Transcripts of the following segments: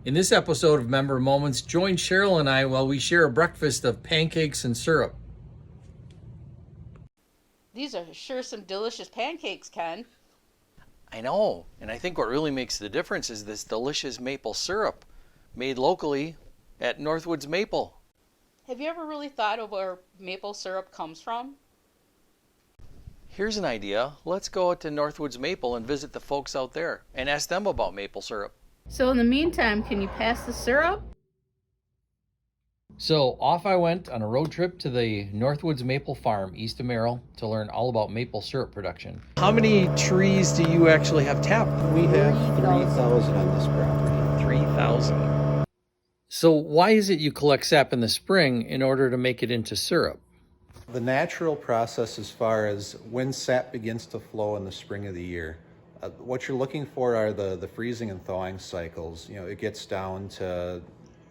In this episode of Member Moments, join Cheryl and I while we share a breakfast of pancakes and syrup. These are sure some delicious pancakes, Ken. I know, and I think what really makes the difference is this delicious maple syrup made locally at Northwoods Maple. Have you ever really thought of where maple syrup comes from? Here's an idea. Let's go out to Northwoods Maple and visit the folks out there and ask them about maple syrup. So in the meantime, can you pass the syrup? So off I went on a road trip to the Northwoods Maple Farm east of Merrill to learn all about maple syrup production. How many trees do you actually have tapped? We have 3,000 on this property. 3,000. So why is it you collect sap in the spring in order to make it into syrup? The natural process as far as when sap begins to flow in the spring of the year. What you're looking for are the freezing and thawing cycles. You know, it gets down to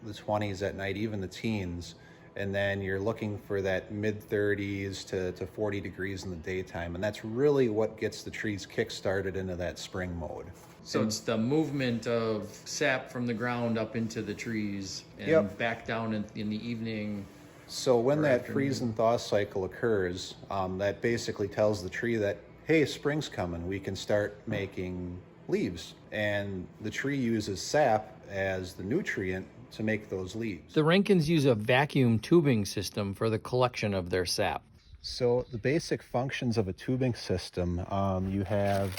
the 20s at night, even the teens, and then you're looking for that mid-30s to 40 degrees in the daytime, and that's really what gets the trees kick-started into that spring mode. So it's the movement of sap from the ground up into the trees and back down in the evening. So when that afternoon. freeze and thaw cycle occurs, that basically tells the tree that, hey, spring's coming, we can start making leaves. And the tree uses sap as the nutrient to make those leaves. The Rankins use a vacuum tubing system for the collection of their sap. So the basic functions of a tubing system, you have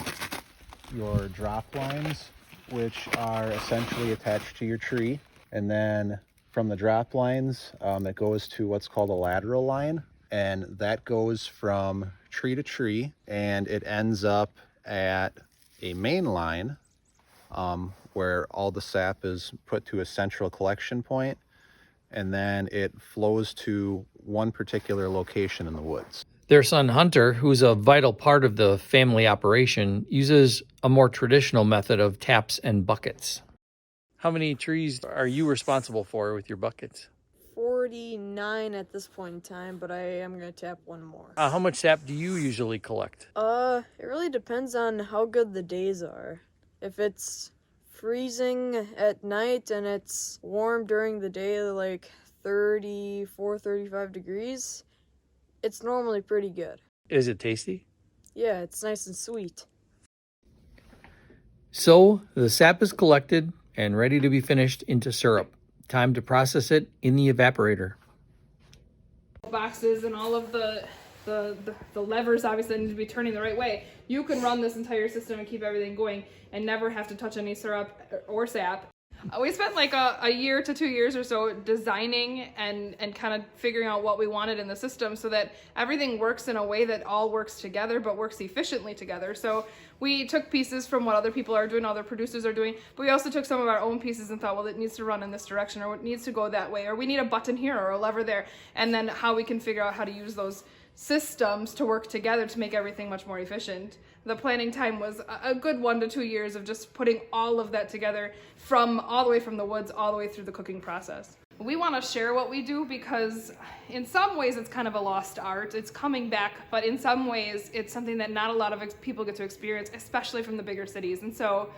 your drop lines, which are essentially attached to your tree. And then from the drop lines, it goes to what's called a lateral line. And that goes from tree to tree, and it ends up at a main line where all the sap is put to a central collection point, and then it flows to one particular location in the woods. Their son Hunter, who's a vital part of the family operation, uses a more traditional method of taps and buckets. How many trees are you responsible for with your buckets? 49 at this point in time, but I am going to tap one more. How much sap do you usually collect? It really depends on how good the days are. If it's freezing at night and it's warm during the day, like 34, 35 degrees, it's normally pretty good. Is it tasty? Yeah, it's nice and sweet. So the sap is collected and ready to be finished into syrup. Time to process it in the evaporator. Boxes and all of the levers obviously need to be turning the right way. You can run this entire system and keep everything going and never have to touch any syrup or sap. We spent like a year to 2 years or so designing and kind of figuring out what we wanted in the system so that everything works in a way that all works together but works efficiently together. So we took pieces from what other people are doing, other producers are doing, but we also took some of our own pieces and thought, well, it needs to run in this direction, or it needs to go that way, or we need a button here or a lever there, and then how we can figure out how to use those systems to work together to make everything much more efficient. The planning time was a good 1 to 2 years of just putting all of that together from all the way from the woods all the way through the cooking process. We want to share what we do because in some ways it's kind of a lost art. It's coming back, but in some ways it's something that not a lot of people get to experience, especially from the bigger cities. And so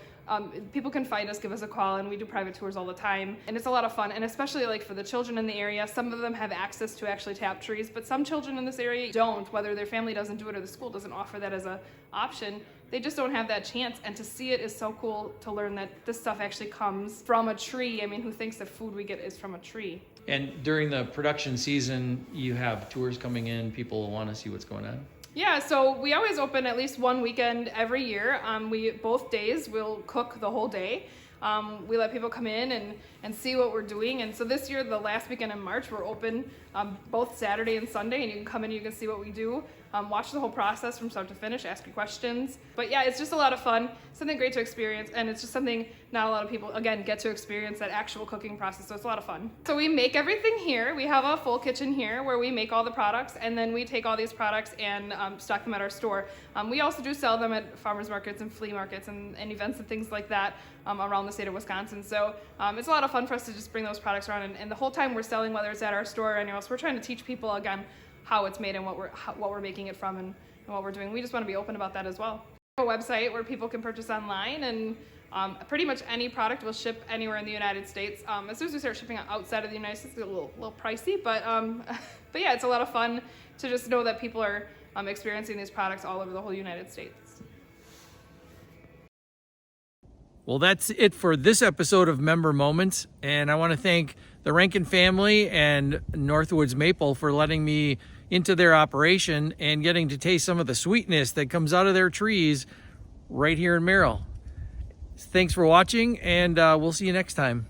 people can find us, give us a call, and we do private tours all the time. And it's a lot of fun, and especially like for the children in the area, some of them have access to actually tap trees, but some children in this area don't, whether their family doesn't do it or the school doesn't offer that as an option. They just don't have that chance, and to see it is so cool to learn that this stuff actually comes from a tree. I mean, who thinks that food we get is from a tree? And during the production season, you have tours coming in, people want to see what's going on? Yeah, so we always open at least one weekend every year. Both days we'll cook the whole day. We let people come in and see what we're doing. And so this year, the last weekend in March, we're open both Saturday and Sunday, and you can come in, you can see what we do, watch the whole process from start to finish, ask your questions. But yeah, it's just a lot of fun, something great to experience, and it's just something not a lot of people, again, get to experience that actual cooking process, so it's a lot of fun. So we make everything here. We have a full kitchen here where we make all the products, and then we take all these products and stock them at our store. We also do sell them at farmers markets and flea markets and events and things like that around the state of Wisconsin. So it's a lot of fun for us to just bring those products around, and the whole time we're selling, whether it's at our store or anywhere else, we're trying to teach people, again, how it's made and what we're making it from and what we're doing. We just want to be open about that as well. A website where people can purchase online, and Pretty much any product will ship anywhere in the United States. As soon as we start shipping outside of the United States, it's a little pricey, but yeah, it's a lot of fun to just know that people are experiencing these products all over the whole United States. Well, that's it for this episode of Member Moments, and I want to thank the Rankin family and Northwoods Maple for letting me into their operation and getting to taste some of the sweetness that comes out of their trees right here in Merrill. Thanks for watching, and we'll see you next time.